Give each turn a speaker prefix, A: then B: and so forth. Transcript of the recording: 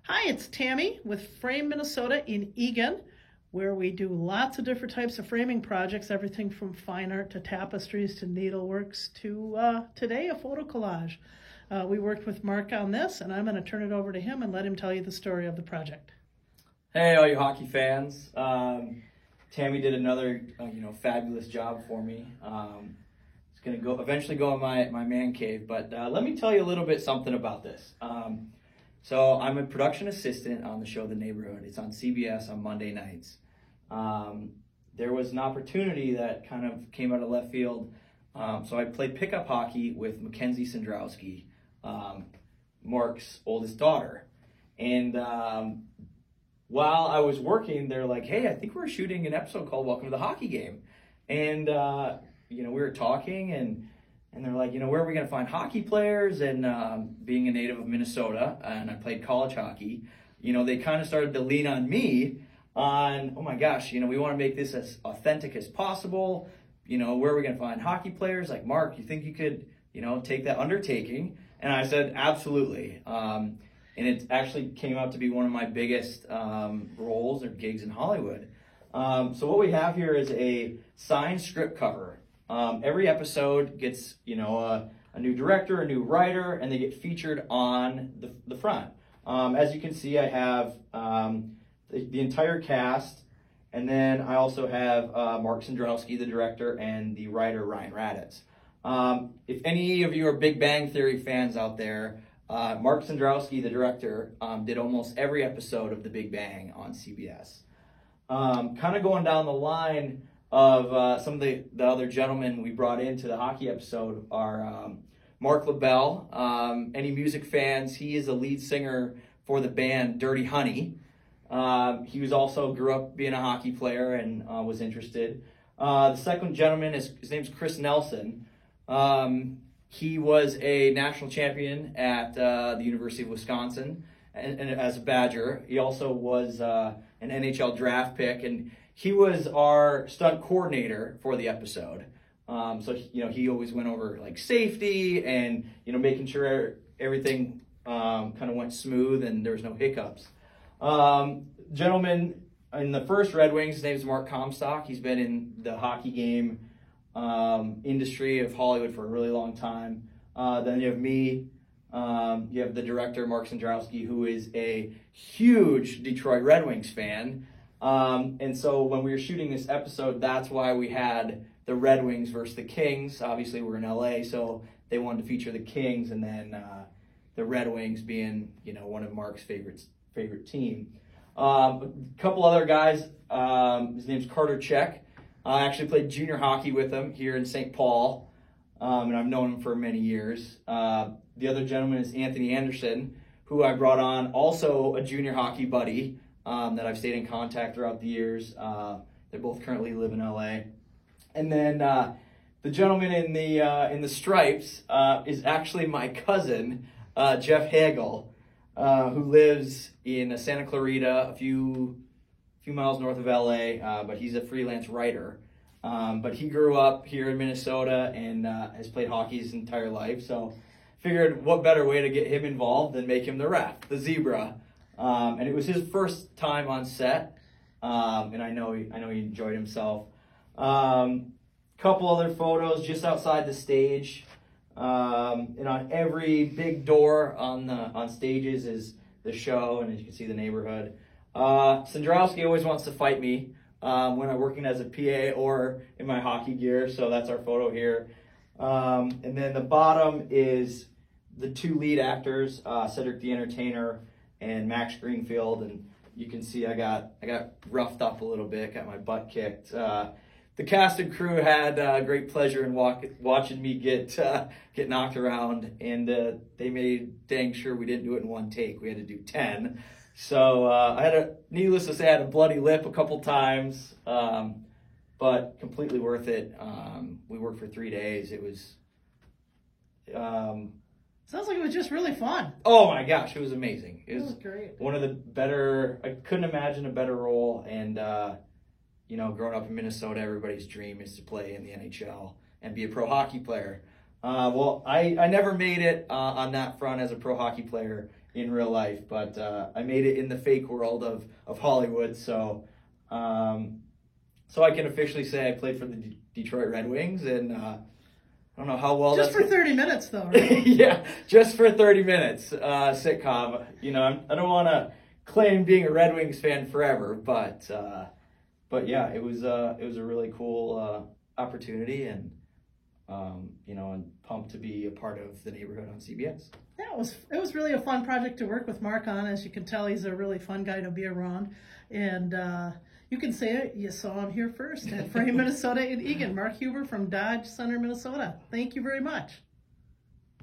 A: Hi, it's Tammy with Frame Minnesota in Eagan, where we do lots of different types of framing projects, everything from fine art to tapestries to needleworks to today a photo collage. We worked with Mark on this, and I'm going to turn it over to him and let him tell you the story of the project.
B: Hey, all you hockey fans! Tammy did another, fabulous job for me. It's gonna eventually go in my man cave, but let me tell you a little bit something about this. So I'm a production assistant on the show The Neighborhood. It's on CBS on Monday nights. There was an opportunity that kind of came out of left field. So I played pickup hockey with Mackenzie Sandrowski, Mark's oldest daughter. And while I was working, they're like, hey, I think we're shooting an episode called Welcome to the Hockey Game. And, we were talking and they're like, where are we going to find hockey players? And being a native of Minnesota, and I played college hockey, they kind of started to lean on me on, oh my gosh, we want to make this as authentic as possible. Where are we going to find hockey players? Like, Mark, you think you could, take that undertaking? And I said, absolutely. And it actually came out to be one of my biggest roles or gigs in Hollywood. So what we have here is a signed script cover. Every episode gets, a new director, a new writer, and they get featured on the front. As you can see, I have the entire cast, and then I also have Mark Sandrowski, the director, and the writer, Ryan Raditz. If any of you are Big Bang Theory fans out there, Mark Sandrowski, the director, did almost every episode of The Big Bang on CBS. Kind of going down the line of some of the other gentlemen we brought into the hockey episode are Mark LaBelle. Any music fans, he is a lead singer for the band Dirty Honey. He was also grew up being a hockey player and was interested. The second gentleman, his name's Chris Nelson. He was a national champion at the University of Wisconsin and as a Badger. He also was an NHL draft pick, and he was our stunt coordinator for the episode. So he always went over like safety and making sure everything kind of went smooth and there was no hiccups. Gentleman in the first Red Wings, his name is Mark Comstock. He's been in the hockey game industry of Hollywood for a really long time. Then you have me. You have the director, Mark Sandrowski, who is a huge Detroit Red Wings fan. And so when we were shooting this episode, that's why we had the Red Wings versus the Kings. Obviously, we're in LA, so they wanted to feature the Kings, and then the Red Wings being, one of Mark's favorite team. A couple other guys. His name's Carter Check. I actually played junior hockey with him here in St. Paul, and I've known him for many years. The other gentleman is Anthony Anderson, who I brought on, also a junior hockey buddy that I've stayed in contact throughout the years. They both currently live in LA. And then the gentleman in the stripes is actually my cousin, Jeff Hagel, who lives in Santa Clarita, a few miles north of LA, but he's a freelance writer. But he grew up here in Minnesota and has played hockey his entire life. So figured what better way to get him involved than make him the ref, the zebra. And it was his first time on set, and I know he enjoyed himself. Couple other photos just outside the stage. And on every big door on stages is the show, and as you can see, The Neighborhood. Sandrowski always wants to fight me when I'm working as a PA or in my hockey gear, so that's our photo here. And then the bottom is the two lead actors, Cedric the Entertainer and Max Greenfield, and you can see I got roughed up a little bit, got my butt kicked. The cast and crew had great pleasure in watching me get knocked around, and they made dang sure we didn't do it in one take. We had to do 10. So needless to say, I had a bloody lip a couple times, but completely worth it. We worked for 3 days. It was.
A: Sounds like it was just really fun.
B: Oh my gosh, it was amazing. It was
A: great.
B: One of the better. I couldn't imagine a better role, and growing up in Minnesota, everybody's dream is to play in the NHL and be a pro hockey player. Well, I never made it on that front as a pro hockey player. in real life, but I made it in the fake world of Hollywood. So so I can officially say I played for the Detroit Red Wings, and I don't know how well
A: just
B: that's
A: for 30 minutes though, right?
B: yeah, just for 30 minutes sitcom. You know, I don't want to claim being a Red Wings fan forever, but yeah, it was a really cool opportunity, and you know, I'm pumped to be a part of The Neighborhood on CBS.
A: Yeah, it was really a fun project to work with Mark on. As you can tell, he's a really fun guy to be around, and you can say it. You saw him here first at Frame, Minnesota in Eagan. Mark Huber from Dodge Center, Minnesota. Thank you very much.